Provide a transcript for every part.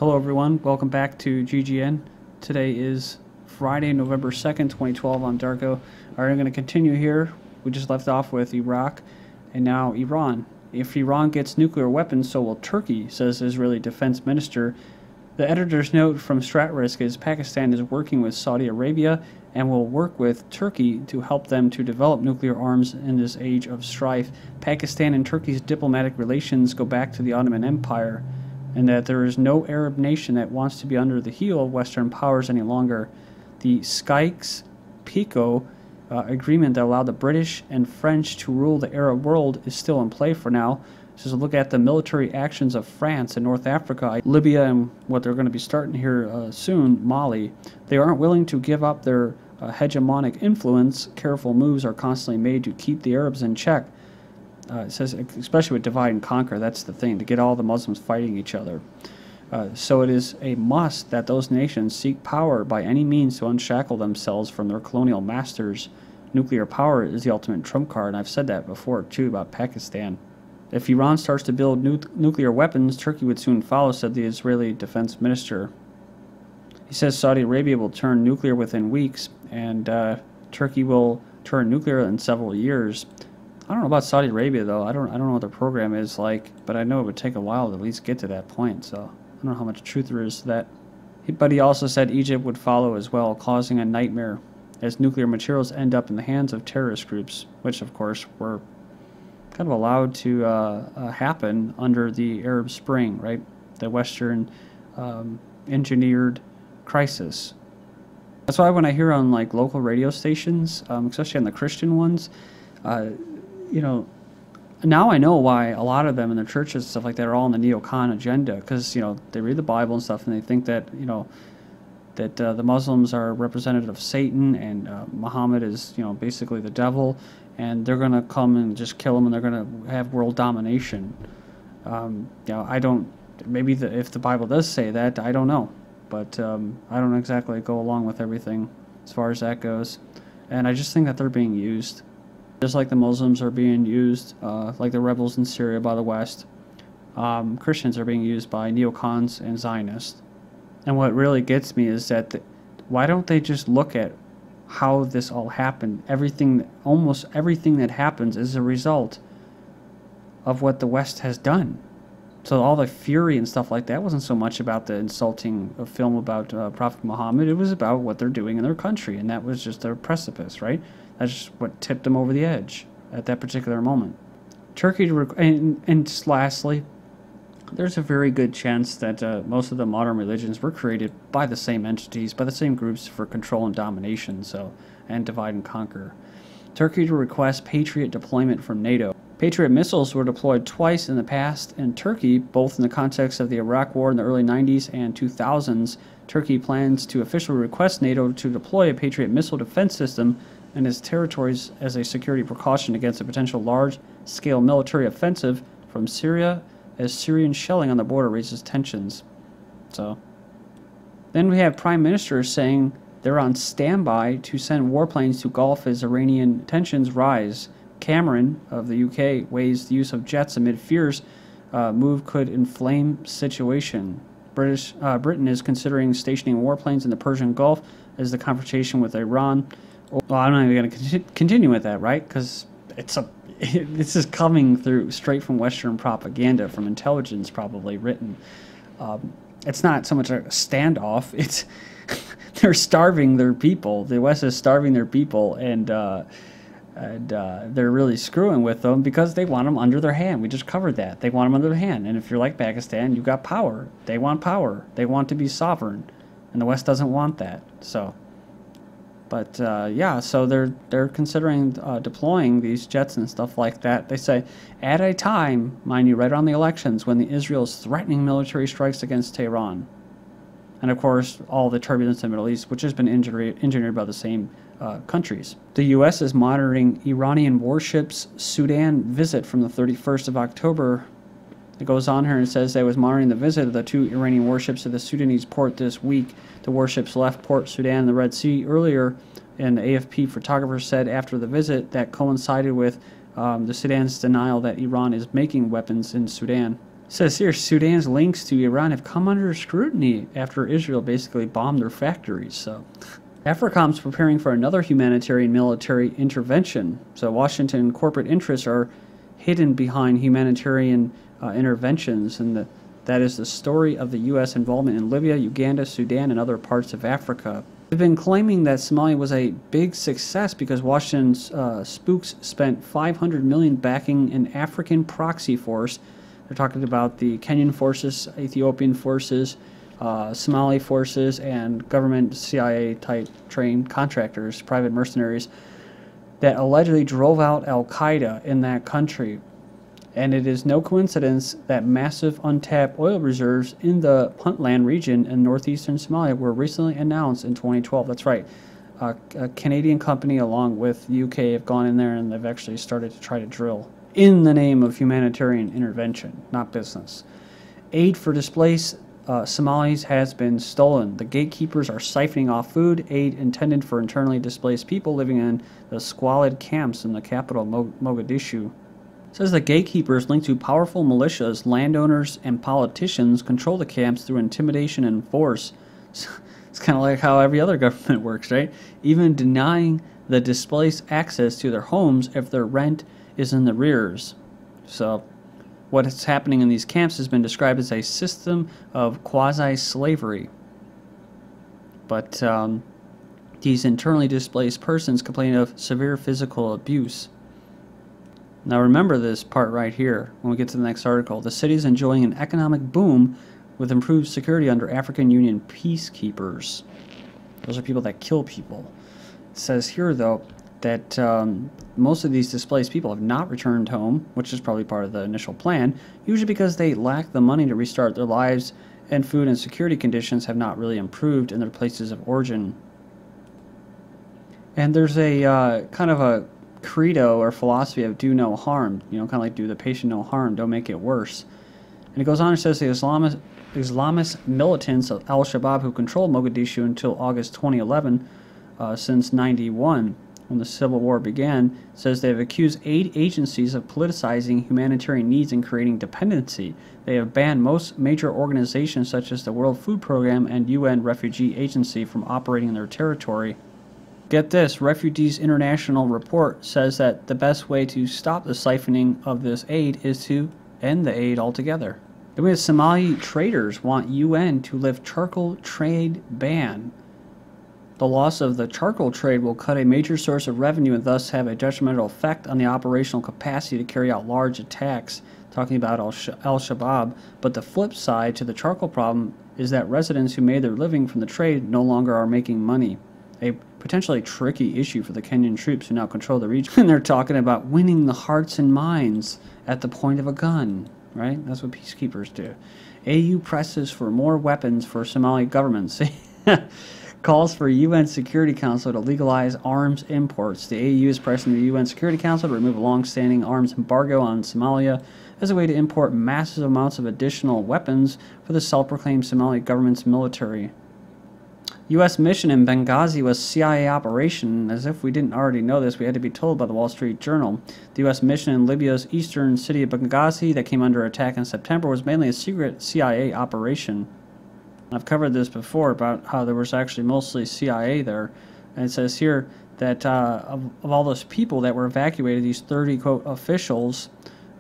Hello everyone, welcome back to GGN. Today is Friday, November 2nd, 2012. I'm Darko. Alright, I'm going to continue here. We just left off with Iraq and now Iran. If Iran gets nuclear weapons, so will Turkey, says Israeli Defense Minister. The editor's note from StratRisk is Pakistan is working with Saudi Arabia and will work with Turkey to help them to develop nuclear arms in this age of strife. Pakistan and Turkey's diplomatic relations go back to the Ottoman Empire, and that there is no Arab nation that wants to be under the heel of Western powers any longer. The Sykes-Picot agreement that allowed the British and French to rule the Arab world is still in play for now. Just look at the military actions of France in North Africa, Libya, and what they're going to be starting here soon, Mali. They aren't willing to give up their hegemonic influence. Careful moves are constantly made to keep the Arabs in check. It says, especially with divide and conquer, that's the thing, to get all the Muslims fighting each other. So it is a must that those nations seek power by any means to unshackle themselves from their colonial masters. Nuclear power is the ultimate trump card, and I've said that before too about Pakistan. If Iran starts to build nuclear weapons, Turkey would soon follow, said the Israeli defense minister. He says Saudi Arabia will turn nuclear within weeks, and Turkey will turn nuclear in several years. I don't know about Saudi Arabia though. I don't know what their program is like, but I know it would take a while to at least get to that point. So I don't know how much truth there is to that. But he also said Egypt would follow as well, causing a nightmare as nuclear materials end up in the hands of terrorist groups, which of course were kind of allowed to happen under the Arab Spring, right? The Western engineered crisis. That's why when I hear on like local radio stations, especially on the Christian ones, you know, now I know why a lot of them in their churches and stuff like that are all on the neocon agenda, because, you know, they read the Bible and stuff and they think that, you know, that the Muslims are representative of Satan and Muhammad is, you know, basically the devil, and they're going to come and just kill them and they're going to have world domination. You know, I don't, maybe if the Bible does say that, I don't know, but I don't exactly go along with everything as far as that goes, and I just think that they're being used. Just like the Muslims are being used, like the rebels in Syria by the West, Christians are being used by neocons and Zionists. And what really gets me is that why don't they just look at how this all happened? Almost everything that happens is a result of what the West has done. So all the fury and stuff like that wasn't so much about the insulting film about Prophet Muhammad. It was about what they're doing in their country, and that was just their precipice, right? That's just what tipped them over the edge at that particular moment. Turkey, and just lastly, there's a very good chance that most of the modern religions were created by the same entities, by the same groups for control and domination, and divide and conquer. Turkey to request Patriot deployment from NATO. Patriot missiles were deployed twice in the past in Turkey, both in the context of the Iraq War in the early 90s and 2000s. Turkey plans to officially request NATO to deploy a Patriot missile defense system in its territories as a security precaution against a potential large-scale military offensive from Syria, as Syrian shelling on the border raises tensions. So, then we have prime ministers saying they're on standby to send warplanes to Gulf as Iranian tensions rise. Cameron of the UK weighs the use of jets amid fears move could inflame situation. Britain is considering stationing warplanes in the Persian Gulf as the confrontation with Iran. Well, I'm not even going to continue with that, right? Because this is coming through straight from Western propaganda, from intelligence probably written. It's not so much a standoff. It's they're starving their people. The West is starving their people, and they're really screwing with them because they want them under their hand. We just covered that. They want them under their hand. And if you're like Pakistan, you've got power. They want power. They want to be sovereign, and the West doesn't want that. So. But yeah, so they're considering deploying these jets and stuff like that. They say at a time, mind you, right around the elections, when Israel is threatening military strikes against Tehran, and of course all the turbulence in the Middle East, which has been engineered by the same countries. The U.S. is monitoring Iranian warships Sudan visit from the 31st of October. It goes on here and says they was monitoring the visit of the 2 Iranian warships to the Sudanese port this week. The warships left Port Sudan in the Red Sea earlier, and AFP photographers said after the visit that coincided with the Sudan's denial that Iran is making weapons in Sudan. says here, Sudan's links to Iran have come under scrutiny after Israel basically bombed their factories. So, AFRICOM's preparing for another humanitarian military intervention. So, Washington corporate interests are hidden behind humanitarian interventions, and that is the story of the U.S. involvement in Libya, Uganda, Sudan, and other parts of Africa. They've been claiming that Somalia was a big success because Washington's spooks spent $500 million backing an African proxy force. They're talking about the Kenyan forces, Ethiopian forces, Somali forces, and government CIA-type trained contractors, private mercenaries, that allegedly drove out al-Qaeda in that country. And it is no coincidence that massive untapped oil reserves in the Puntland region in northeastern Somalia were recently announced in 2012. That's right. A Canadian company along with the UK have gone in there and they've actually started to try to drill in the name of humanitarian intervention, not business. Aid for displaced Somalis has been stolen. The gatekeepers are siphoning off food aid intended for internally displaced people living in the squalid camps in the capital, Mogadishu. It says the gatekeepers linked to powerful militias, landowners, and politicians control the camps through intimidation and force. It's kind of like how every other government works, right? Even denying the displaced access to their homes if their rent is in the arrears. So what is happening in these camps has been described as a system of quasi-slavery. But these internally displaced persons complain of severe physical abuse. Now remember this part right here when we get to the next article. The city is enjoying an economic boom with improved security under African Union peacekeepers. Those are people that kill people. It says here, though, that most of these displaced people have not returned home, which is probably part of the initial plan, usually because they lack the money to restart their lives, and food and security conditions have not really improved in their places of origin. And there's a kind of a credo or philosophy of do no harm, kind of like do the patient no harm, don't make it worse. And it goes on and says the Islamist militants of al-Shabaab who controlled Mogadishu until August 2011, since 91, when the civil war began, says they have accused aid agencies of politicizing humanitarian needs and creating dependency. They have banned most major organizations such as the World Food Program and UN Refugee Agency from operating in their territory. Get this, Refugees International report says that the best way to stop the siphoning of this aid is to end the aid altogether. Then we have Somali traders want UN to lift charcoal trade ban. The loss of the charcoal trade will cut a major source of revenue and thus have a detrimental effect on the operational capacity to carry out large attacks, talking about al-Shabaab. But the flip side to the charcoal problem is that residents who made their living from the trade no longer are making money. A potentially tricky issue for the Kenyan troops who now control the region. And they're talking about winning the hearts and minds at the point of a gun, right? That's what peacekeepers do. AU presses for more weapons for Somali governments. Calls for UN Security Council to legalize arms imports. The AU is pressing the UN Security Council to remove a long-standing arms embargo on Somalia as a way to import massive amounts of additional weapons for the self-proclaimed Somali government's military. U.S. mission in Benghazi was CIA operation. As if we didn't already know this, we had to be told by the Wall Street Journal. The U.S. mission in Libya's eastern city of Benghazi that came under attack in September was mainly a secret CIA operation. I've covered this before about how there was actually mostly CIA there. And it says here that of all those people that were evacuated, these 30, quote, officials,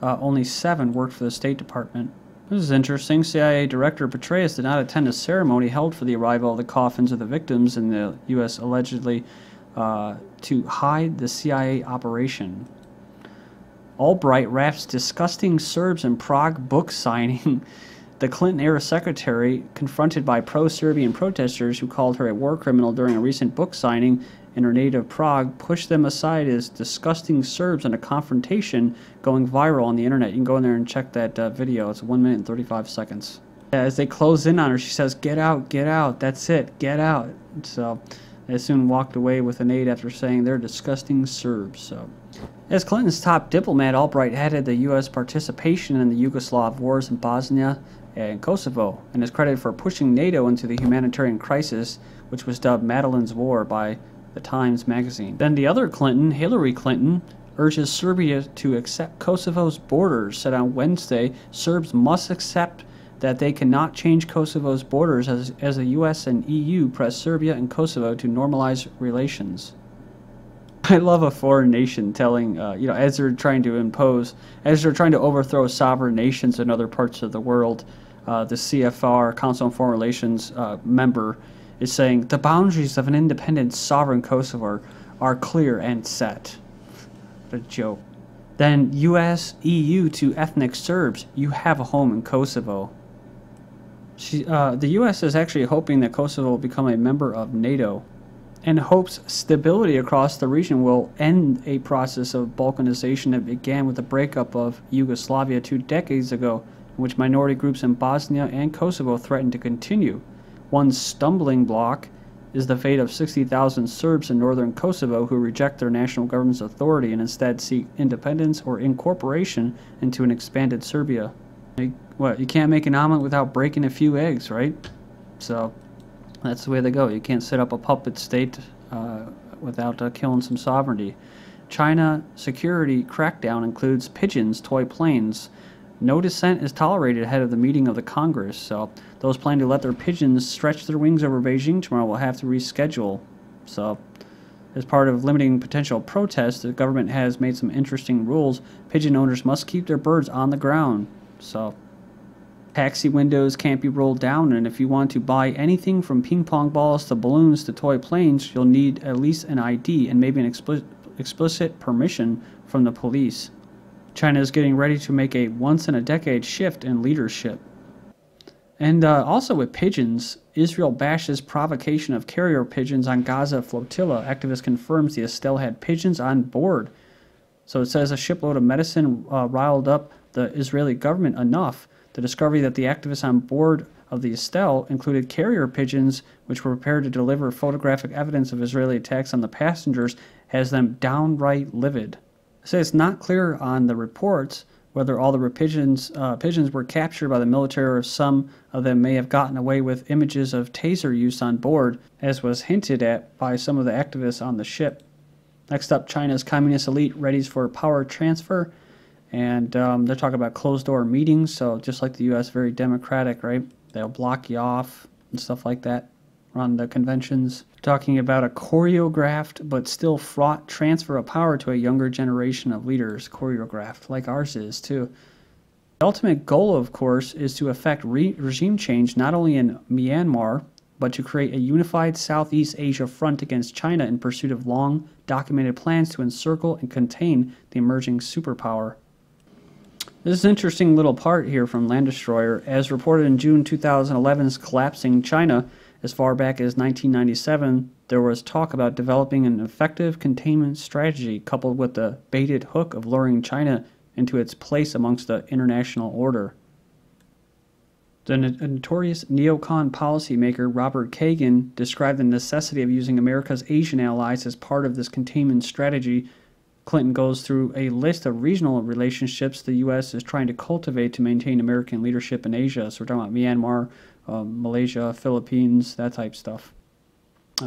only 7 worked for the State Department. This is interesting. CIA Director Patriot did not attend a ceremony held for the arrival of the coffins of the victims in the U.S. allegedly to hide the CIA operation. Albright wraps disgusting Serbs in Prague book signing. The Clinton-era secretary, confronted by pro-Serbian protesters who called her a war criminal during a recent book signing in her native Prague, pushed them aside as disgusting Serbs in a confrontation going viral on the internet. You can go in there and check that video. It's 1 minute and 35 seconds. As they close in on her, she says, get out, that's it, get out. So they soon walked away with an aide after saying they're disgusting Serbs. So, as Clinton's top diplomat, Albright headed the U.S. participation in the Yugoslav wars in Bosnia and Kosovo, and is credited for pushing NATO into the humanitarian crisis, which was dubbed Madeline's War by the Times magazine. Then the other Clinton, Hillary Clinton, urges Serbia to accept Kosovo's borders, said on Wednesday Serbs must accept that they cannot change Kosovo's borders as the U.S. and EU press Serbia and Kosovo to normalize relations. I love a foreign nation telling, as they're trying to overthrow sovereign nations in other parts of the world, the CFR, Council on Foreign Relations member, is saying the boundaries of an independent sovereign Kosovo are clear and set. What a joke. Then U.S., EU to ethnic Serbs, you have a home in Kosovo. The U.S. is actually hoping that Kosovo will become a member of NATO, and hopes stability across the region will end a process of balkanization that began with the breakup of Yugoslavia 2 decades ago, in which minority groups in Bosnia and Kosovo threatened to continue. One stumbling block is the fate of 60,000 Serbs in northern Kosovo who reject their national government's authority and instead seek independence or incorporation into an expanded Serbia. You can't make an omelet without breaking a few eggs, right? So that's the way they go. You can't set up a puppet state without killing some sovereignty. China security crackdown includes pigeons, toy planes. No dissent is tolerated ahead of the meeting of the Congress, so those planning to let their pigeons stretch their wings over Beijing tomorrow will have to reschedule. So, as part of limiting potential protests, the government has made some interesting rules. Pigeon owners must keep their birds on the ground. So, taxi windows can't be rolled down, and if you want to buy anything from ping pong balls to balloons to toy planes, you'll need at least an ID and maybe an explicit permission from the police. China is getting ready to make a once-in-a-decade shift in leadership. And also with pigeons, Israel bashes provocation of carrier pigeons on Gaza flotilla. Activist confirms the Estelle had pigeons on board. So it says a shipload of medicine riled up the Israeli government enough. The discovery that the activists on board of the Estelle included carrier pigeons, which were prepared to deliver photographic evidence of Israeli attacks on the passengers, has them downright livid. It says it's not clear on the reports whether all the pigeons were captured by the military or some of them may have gotten away with images of taser use on board, as was hinted at by some of the activists on the ship. Next up, China's communist elite readies for power transfer, and they're talking about closed-door meetings, so just like the U.S., very democratic, right? They'll block you off and stuff like that on the conventions. Talking about a choreographed but still fraught transfer of power to a younger generation of leaders. Choreographed, like ours is, too. The ultimate goal, of course, is to effect regime change not only in Myanmar, but to create a unified Southeast Asia front against China in pursuit of long-documented plans to encircle and contain the emerging superpower. This is an interesting little part here from Land Destroyer. As reported in June 2011's collapsing China, as far back as 1997, there was talk about developing an effective containment strategy coupled with the baited hook of luring China into its place amongst the international order. The notorious neocon policymaker Robert Kagan described the necessity of using America's Asian allies as part of this containment strategy. Clinton goes through a list of regional relationships the U.S. is trying to cultivate to maintain American leadership in Asia. So we're talking about Myanmar, Malaysia, Philippines, that type stuff.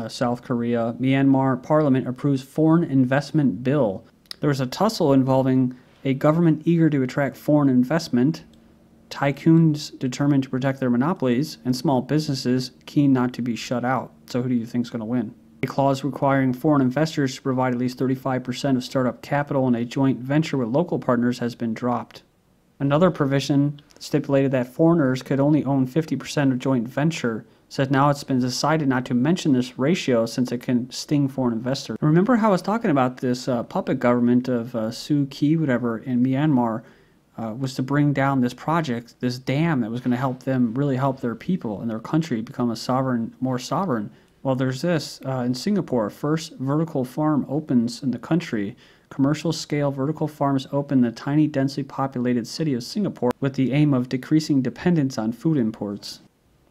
South Korea. Myanmar Parliament approves foreign investment bill. There was a tussle involving a government eager to attract foreign investment, tycoons determined to protect their monopolies, and small businesses keen not to be shut out. So who do you think is going to win? A clause requiring foreign investors to provide at least 35% of startup capital in a joint venture with local partners has been dropped. Another provision stipulated that foreigners could only own 50% of joint venture, said now it's been decided not to mention this ratio since it can sting foreign investors. Remember how I was talking about this puppet government of Suu Kyi, whatever, in Myanmar, was to bring down this project, this dam that was going to help them really help their people and their country become a more sovereign. Well, there's this in Singapore, first vertical farm opens in the country. Commercial-scale vertical farms open in the tiny, densely populated city of Singapore with the aim of decreasing dependence on food imports.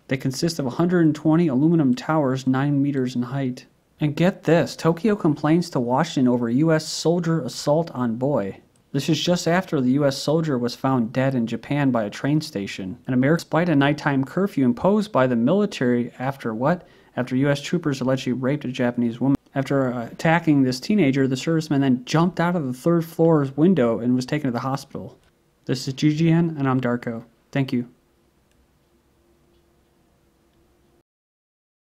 They consist of 120 aluminum towers 9 meters in height. And get this, Tokyo complains to Washington over U.S. soldier assault on boy. This is just after the U.S. soldier was found dead in Japan by a train station. And America, despite a nighttime curfew imposed by the military after what? After U.S. troopers allegedly raped a Japanese woman. After attacking this teenager, the serviceman then jumped out of the third floor's window and was taken to the hospital. This is GGN, and I'm Darko. Thank you.